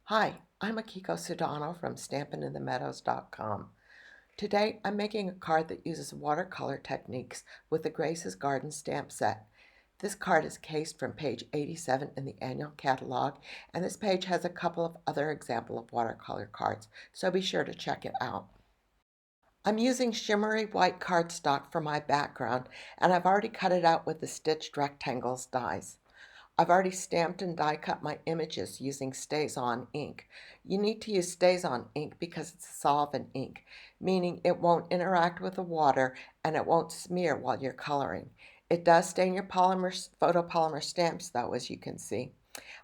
Hi, I'm Akiko Sudano from StampinInTheMeadows.com. Today I'm making a card that uses watercolor techniques with the Grace's Garden stamp set. This card is cased from page 87 in the annual catalog, and this page has a couple of other examples of watercolor cards, so be sure to check it out. I'm using shimmery white cardstock for my background, and I've already cut it out with the stitched rectangles dies. I've already stamped and die cut my images using StazOn ink. You need to use StazOn ink because it's a solvent ink, meaning it won't interact with the water and it won't smear while you're coloring. It does stain your photopolymer stamps though, as you can see.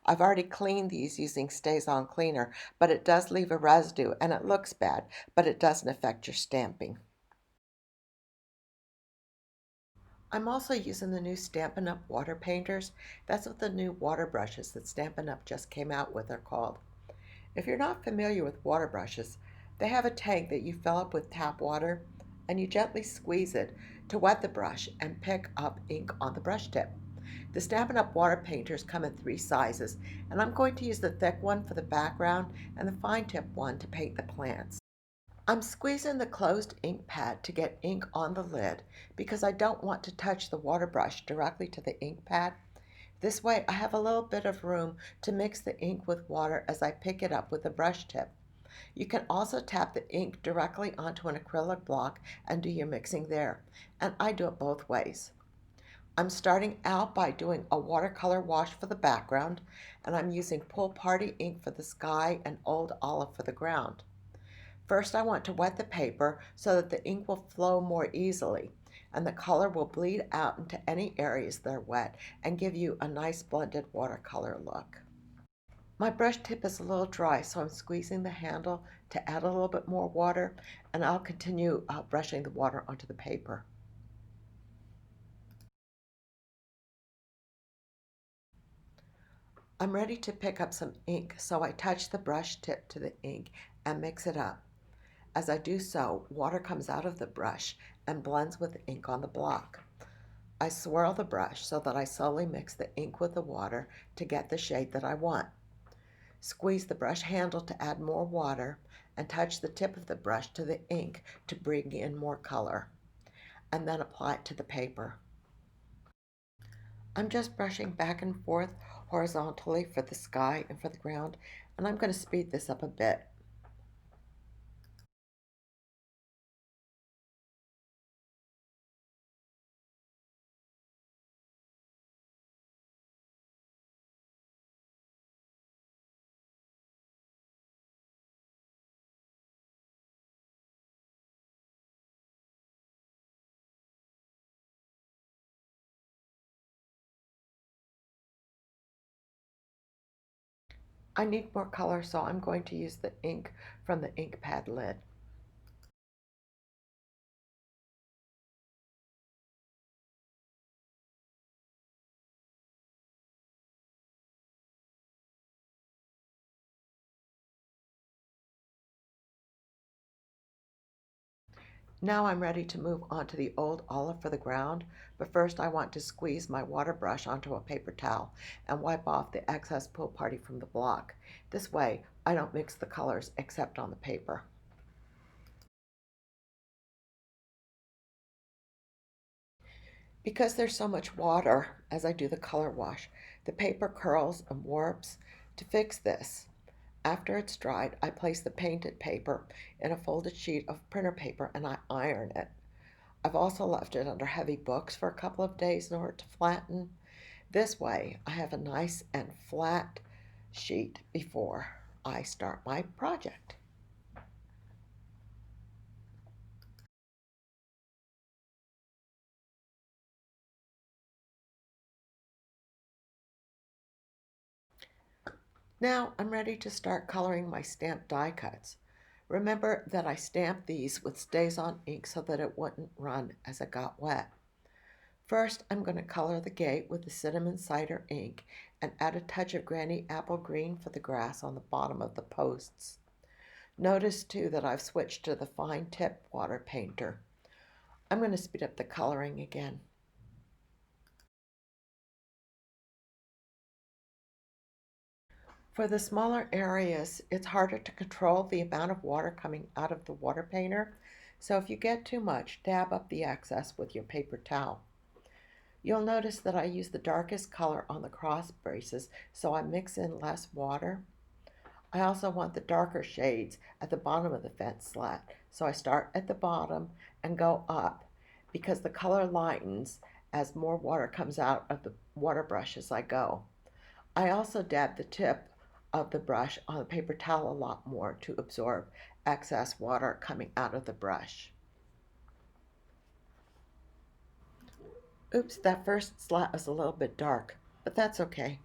I've already cleaned these using StazOn cleaner, but it does leave a residue and it looks bad, but it doesn't affect your stamping. I'm also using the new Stampin' Up! Water painters. That's what the new water brushes that Stampin' Up! Just came out with are called. If you're not familiar with water brushes, they have a tank that you fill up with tap water and you gently squeeze it to wet the brush and pick up ink on the brush tip. The Stampin' Up! Water painters come in 3 sizes, and I'm going to use the thick one for the background and the fine tip one to paint the plants. I'm squeezing the closed ink pad to get ink on the lid because I don't want to touch the water brush directly to the ink pad. This way I have a little bit of room to mix the ink with water as I pick it up with the brush tip. You can also tap the ink directly onto an acrylic block and do your mixing there, and I do it both ways. I'm starting out by doing a watercolor wash for the background, and I'm using Pool Party ink for the sky and Old Olive for the ground. First, I want to wet the paper so that the ink will flow more easily and the color will bleed out into any areas that are wet and give you a nice blended watercolor look. My brush tip is a little dry, so I'm squeezing the handle to add a little bit more water, and I'll continue brushing the water onto the paper. I'm ready to pick up some ink, so I touch the brush tip to the ink and mix it up. As I do so, water comes out of the brush and blends with the ink on the block. I swirl the brush so that I slowly mix the ink with the water to get the shade that I want. Squeeze the brush handle to add more water and touch the tip of the brush to the ink to bring in more color, and then apply it to the paper. I'm just brushing back and forth horizontally for the sky and for the ground, and I'm going to speed this up a bit. I need more color, so I'm going to use the ink from the ink pad lid. Now I'm ready to move on to the Old Olive for the ground, but first I want to squeeze my water brush onto a paper towel and wipe off the excess Pool Party from the block. This way I don't mix the colors except on the paper. Because there's so much water as I do the color wash, the paper curls and warps. To fix this, after it's dried, I place the painted paper in a folded sheet of printer paper and I iron it. I've also left it under heavy books for a couple of days in order to flatten. This way, I have a nice and flat sheet before I start my project. Now I'm ready to start coloring my stamped die cuts. Remember that I stamped these with StazOn ink so that it wouldn't run as it got wet. First, I'm going to color the gate with the Cinnamon Cider ink and add a touch of Granny Apple Green for the grass on the bottom of the posts. Notice too that I've switched to the fine tip water painter. I'm going to speed up the coloring again. For the smaller areas, it's harder to control the amount of water coming out of the water painter. So if you get too much, dab up the excess with your paper towel. You'll notice that I use the darkest color on the cross braces, so I mix in less water. I also want the darker shades at the bottom of the fence slat, so I start at the bottom and go up because the color lightens as more water comes out of the water brush as I go. I also dab the tip of the brush on the paper towel a lot more to absorb excess water coming out of the brush. Oops, that first slat was a little bit dark, but that's okay.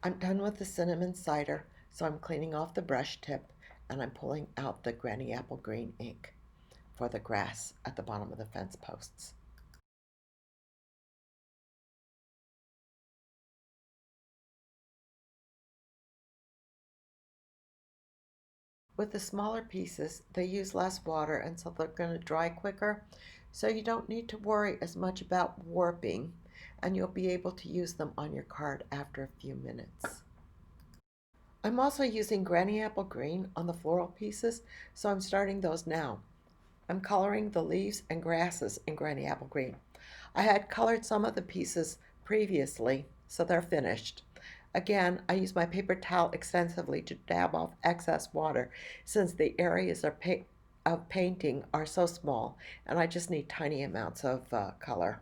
I'm done with the cinnamon cider, so I'm cleaning off the brush tip and I'm pulling out the granny apple green ink for the grass at the bottom of the fence posts. With the smaller pieces, they use less water and so they're going to dry quicker, so you don't need to worry as much about warping and you'll be able to use them on your card after a few minutes. I'm also using granny apple green on the floral pieces, so I'm starting those now. I'm coloring the leaves and grasses in granny apple green. I had colored some of the pieces previously, so they're finished. Again, I use my paper towel extensively to dab off excess water since the areas of painting are so small and I just need tiny amounts of color.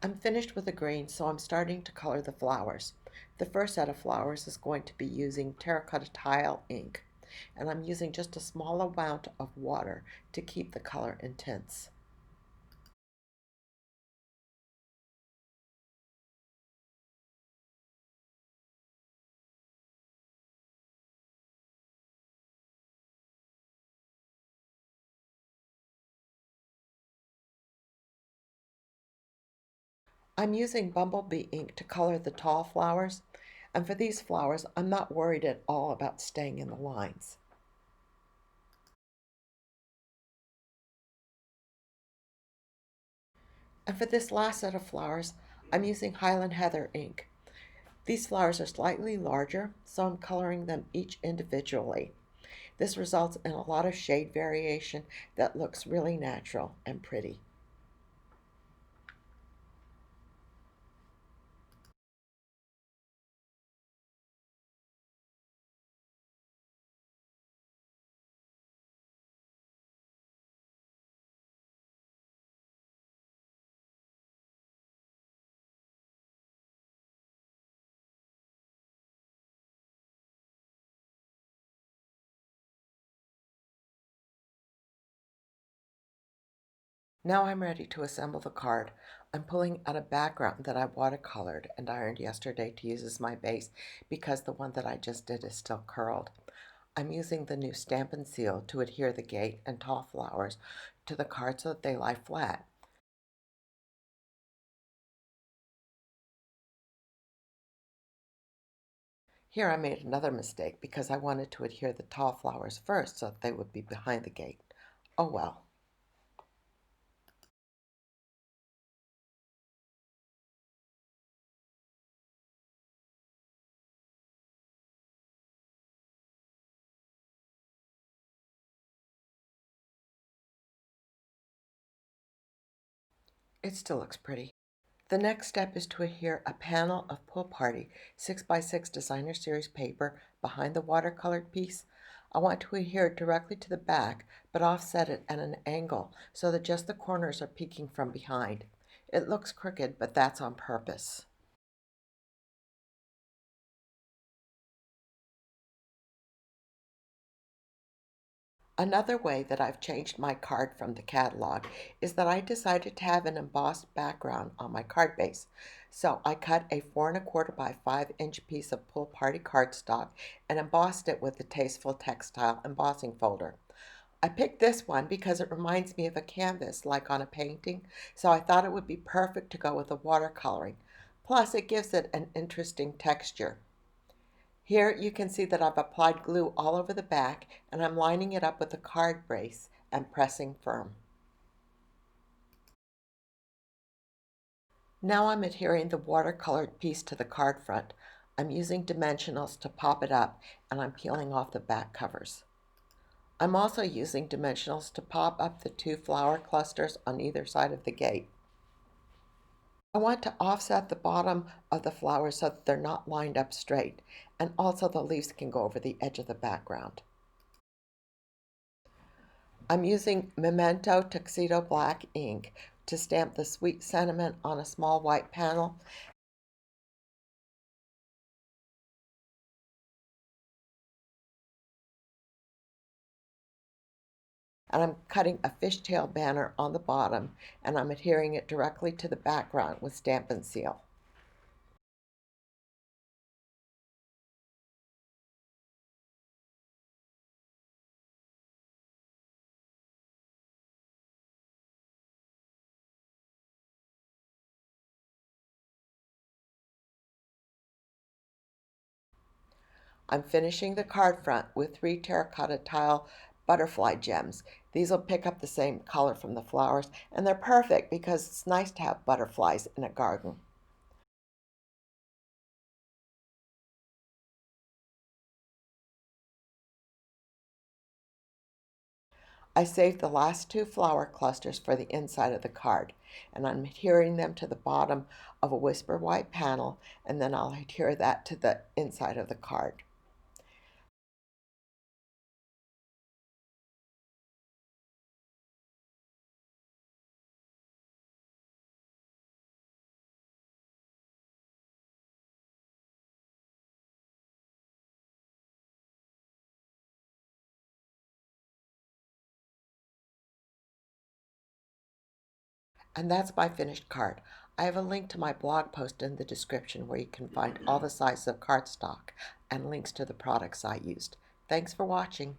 I'm finished with the green, so I'm starting to color the flowers. The first set of flowers is going to be using Terracotta Tile ink, and I'm using just a small amount of water to keep the color intense. I'm using Bumblebee ink to color the tall flowers, and for these flowers, I'm not worried at all about staying in the lines. And for this last set of flowers, I'm using Highland Heather ink. These flowers are slightly larger, so I'm coloring them each individually. This results in a lot of shade variation that looks really natural and pretty. Now I'm ready to assemble the card. I'm pulling out a background that I watercolored and ironed yesterday to use as my base because the one that I just did is still curled. I'm using the new Stampin' Seal to adhere the gate and tall flowers to the card so that they lie flat. Here I made another mistake because I wanted to adhere the tall flowers first so that they would be behind the gate. Oh well. It still looks pretty. The next step is to adhere a panel of Pool Party 6x6 Designer Series paper behind the watercolored piece. I want to adhere it directly to the back, but offset it at an angle so that just the corners are peeking from behind. It looks crooked, but that's on purpose. Another way that I've changed my card from the catalog is that I decided to have an embossed background on my card base. So I cut a 4¼ by 5" piece of Pull Party cardstock and embossed it with the Tasteful Textile embossing folder. I picked this one because it reminds me of a canvas like on a painting, so I thought it would be perfect to go with the watercoloring. Plus, it gives it an interesting texture. Here you can see that I've applied glue all over the back and I'm lining it up with the card base and pressing firm. Now I'm adhering the watercolored piece to the card front. I'm using dimensionals to pop it up and I'm peeling off the back covers. I'm also using dimensionals to pop up the 2 flower clusters on either side of the gate. I want to offset the bottom of the flowers so that they're not lined up straight, and also the leaves can go over the edge of the background. I'm using Memento Tuxedo Black ink to stamp the sweet sentiment on a small white panel. And I'm cutting a fishtail banner on the bottom, and I'm adhering it directly to the background with Stampin' Seal. I'm finishing the card front with 3 terracotta tile butterfly gems. These will pick up the same color from the flowers, and they're perfect because it's nice to have butterflies in a garden. I saved the last 2 flower clusters for the inside of the card, and I'm adhering them to the bottom of a whisper white panel, and then I'll adhere that to the inside of the card. And that's my finished card. I have a link to my blog post in the description where you can find all the sizes of cardstock and links to the products I used. Thanks for watching.